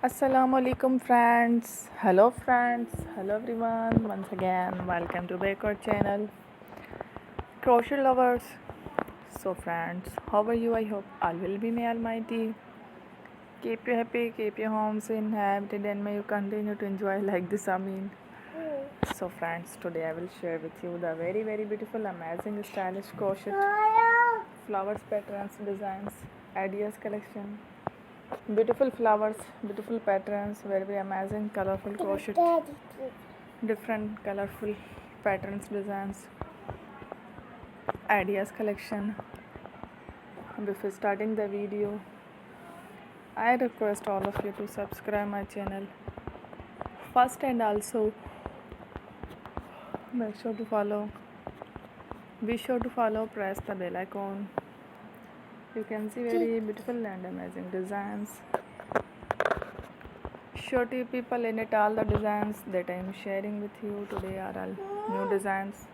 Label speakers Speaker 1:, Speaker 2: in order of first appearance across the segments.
Speaker 1: Assalamu alaikum friends. Hello friends. Hello everyone. Once again, welcome to our channel, Crochet Lovers. So friends, how are you? I hope all will be may Almighty. Keep you happy, keep your homes inhabited, and may you continue to enjoy like this. So friends, today I will share with you the very beautiful, amazing, stylish crochet flowers, patterns, designs, ideas collection. Beautiful flowers, beautiful patterns, very amazing, colorful crochet, different colorful patterns, designs, ideas collection. Before starting the video, I request all of you to subscribe my channel first, and also make sure to follow. Be sure to follow. Press the bell icon. You can see very beautiful and amazing designs. Sure to people in it, all the designs that I am sharing with you today are all new designs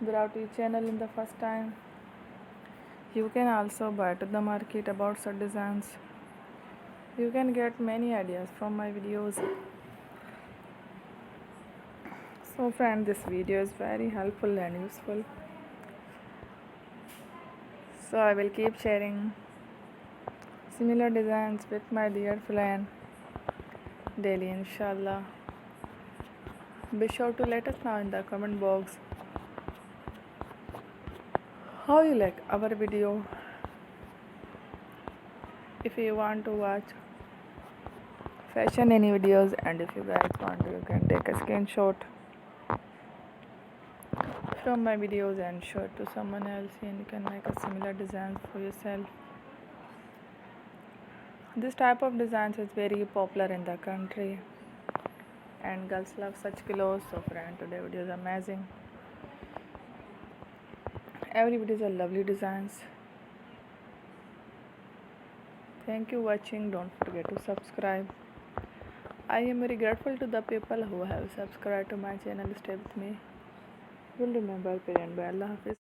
Speaker 1: brought to your channel in the first time. You can also buy to the market about such designs. You can get many ideas from my videos. So friend, this video is very helpful and useful. So I will keep sharing similar designs with my dear friend daily, inshallah. Be sure to let us know in the comment box how you like our video. If you want to watch fashion any videos, and if you guys want to, you can take a screenshot from my videos and show it to someone else, and you can make a similar designs for yourself. This type of designs is very popular in the country, and girls love such clothes. So friend, today video is amazing. Every video is a lovely designs. Thank you watching. Don't forget to subscribe. I am very grateful to the people who have subscribed to my channel. Stay with me. Will remember parent by Allah Hafiz.